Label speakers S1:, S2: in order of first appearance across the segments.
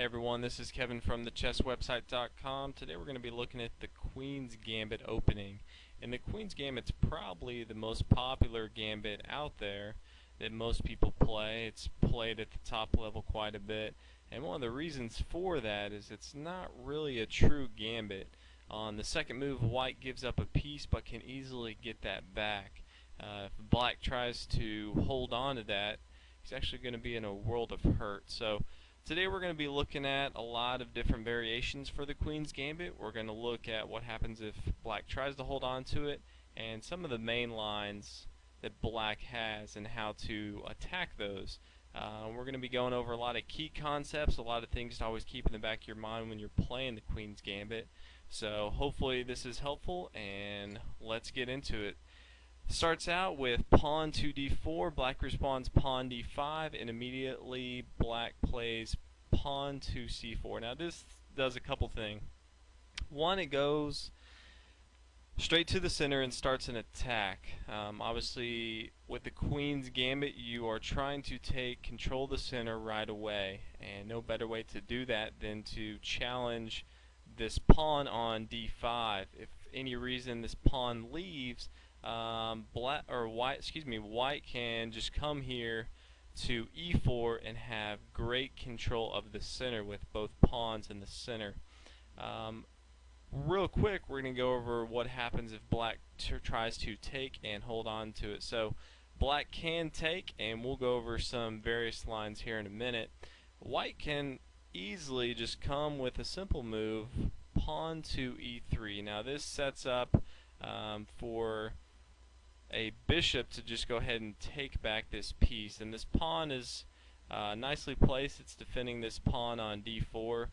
S1: Hey everyone, this is Kevin from thechesswebsite.com. Today we're going to be looking at the Queen's Gambit opening. And the Queen's Gambit's probably the most popular gambit out there that most people play. It's played at the top level quite a bit. And one of the reasons for that is it's not really a true gambit. On the second move, white gives up a piece but can easily get that back. If black tries to hold on to that, he's actually going to be in a world of hurt. So today we're going to be looking at a lot of different variations for the Queen's Gambit. We're going to look at what happens if black tries to hold on to it and some of the main lines that black has and how to attack those. We're going to be going over a lot of key concepts, a lot of things to always keep in the back of your mind when you're playing the Queen's Gambit. So hopefully this is helpful, and let's get into it. Starts out with pawn to d4, black responds pawn d5, and immediately black plays pawn to c4. Now this does a couple things. One, it goes straight to the center and starts an attack. Obviously with the Queen's Gambit you are trying to take control of the center right away, and no better way to do that than to challenge this pawn on d5. If any reason this pawn leaves, white can just come here to e4 and have great control of the center with both pawns in the center. Real quick, we're going to go over what happens if black tries to take and hold on to it. So black can take, and we'll go over some various lines here in a minute. White can easily just come with a simple move, pawn to e3. Now this sets up for a bishop to just go ahead and take back this piece, and this pawn is nicely placed. It's defending this pawn on d4,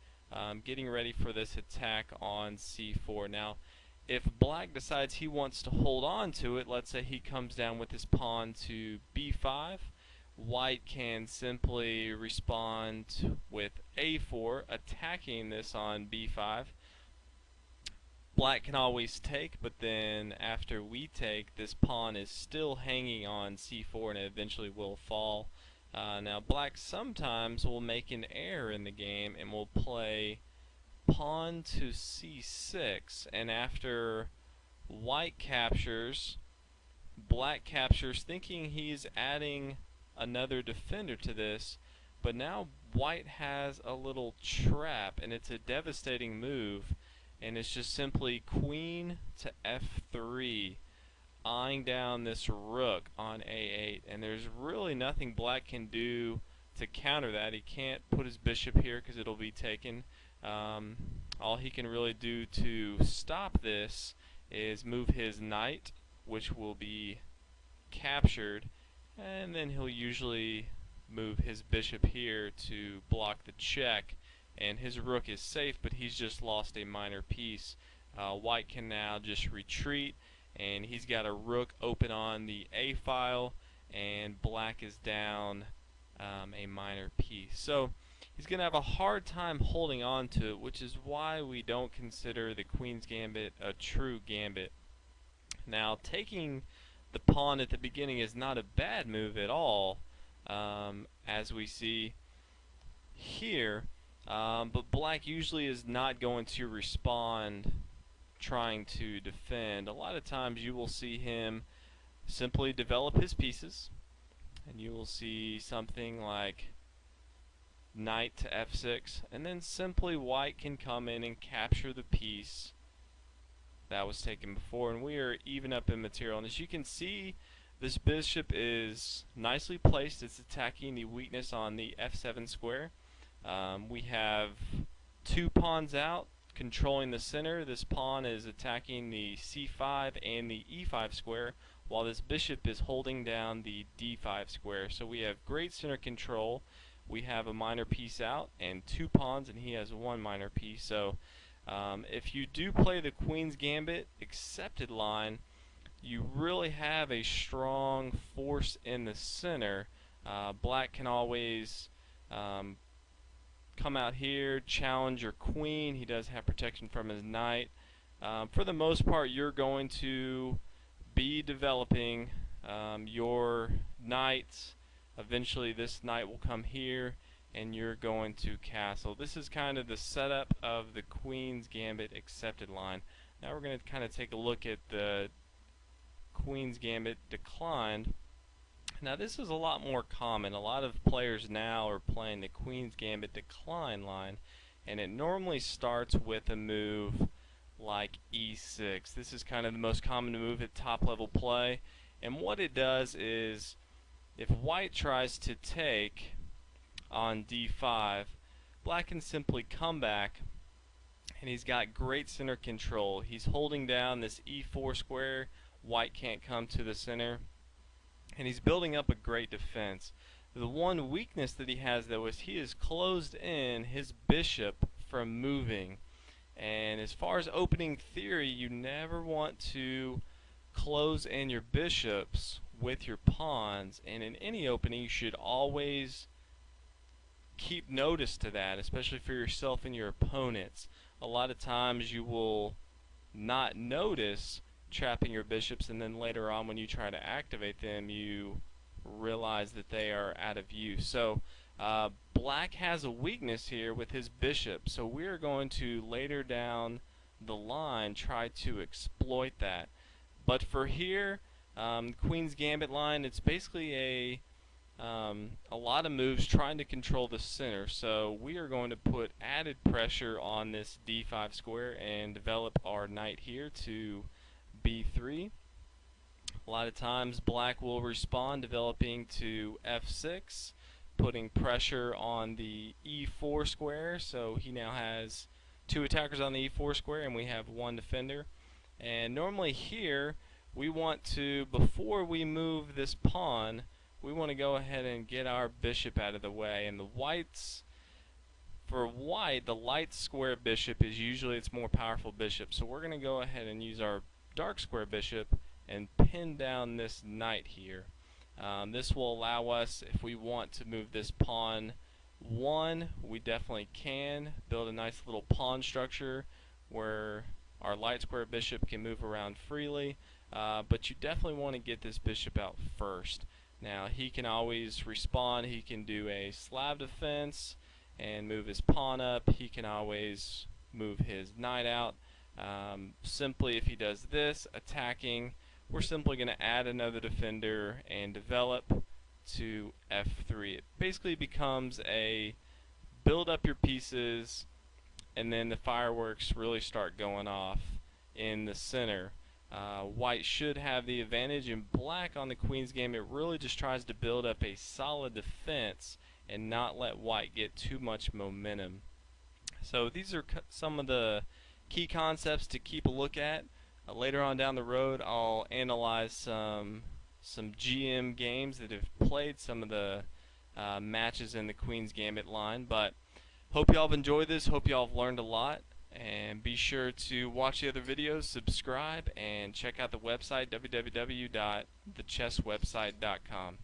S1: getting ready for this attack on c4. Now if black decides he wants to hold on to it, let's say he comes down with his pawn to b5, white can simply respond with a4, attacking this on b5. Black can always take, but then after we take, this pawn is still hanging on c4 and it eventually will fall. Now black sometimes will make an error in the game and will play pawn to c6, and after white captures, black captures thinking he's adding another defender to this, but now white has a little trap, and it's a devastating move. And it's just simply queen to f3, eyeing down this rook on a8, and there's really nothing black can do to counter that. He can't put his bishop here because it'll be taken. All he can really do to stop this is move his knight, which will be captured, and then he'll usually move his bishop here to block the check, and his rook is safe, but he's just lost a minor piece. White can now just retreat, and he's got a rook open on the a file, and black is down a minor piece. So he's going to have a hard time holding on to it, which is why we don't consider the Queen's Gambit a true gambit. Now taking the pawn at the beginning is not a bad move at all, as we see here. But black usually is not going to respond trying to defend. A lot of times you will see him simply develop his pieces, and you will see something like knight to f6, and then simply white can come in and capture the piece that was taken before, and we are even up in material. And as you can see, this bishop is nicely placed. It's attacking the weakness on the f7 square. We have two pawns out controlling the center. This pawn is attacking the c5 and the e5 square, while this bishop is holding down the d5 square. So we have great center control. We have a minor piece out and two pawns, and he has one minor piece. So if you do play the Queen's Gambit accepted line, you really have a strong force in the center. Black can always come out here, challenge your queen. He does have protection from his knight. For the most part, you're going to be developing your knights. Eventually this knight will come here, and you're going to castle. This is kind of the setup of the Queen's Gambit accepted line. Now we're going to kind of take a look at the Queen's Gambit declined. Now this is a lot more common. A lot of players now are playing the Queen's Gambit decline line, and it normally starts with a move like e6. This is kind of the most common move at top level play, and what it does is if white tries to take on d5, black can simply come back, and he's got great center control. He's holding down this e4 square. White can't come to the center, and he's building up a great defense. The one weakness that he has, though, is he has closed in his bishop from moving. And as far as opening theory, you never want to close in your bishops with your pawns, and in any opening you should always keep notice to that, especially for yourself and your opponents. A lot of times you will not notice trapping your bishops, and then later on when you try to activate them you realize that they are out of use. So black has a weakness here with his bishop, so we're going to later down the line try to exploit that. But for here, Queen's Gambit line, it's basically a lot of moves trying to control the center, so we are going to put added pressure on this d5 square and develop our knight here to b3. A lot of times black will respond developing to f6, putting pressure on the e4 square, so he now has two attackers on the e4 square and we have one defender. And normally here we want to, before we move this pawn, we want to go ahead and get our bishop out of the way. And for white, the light square bishop is usually its more powerful bishop, so we're going to go ahead and use our dark square bishop and pin down this knight here. This will allow us, if we want to move this pawn one, we definitely can build a nice little pawn structure where our light square bishop can move around freely, but you definitely want to get this bishop out first. Now he can always respond. He can do a Slav defense and move his pawn up. He can always move his knight out. Simply, if he does this, attacking, we're simply going to add another defender and develop to f3. It basically becomes a build up your pieces, and then the fireworks really start going off in the center. White should have the advantage, and black on the Queen's Gambit really just tries to build up a solid defense and not let white get too much momentum. So these are some of the key concepts to keep a look at. Later on down the road I'll analyze some GM games that have played some of the matches in the Queen's Gambit line. But hope y'all have enjoyed this, hope y'all have learned a lot, and be sure to watch the other videos, subscribe, and check out the website www.thechesswebsite.com.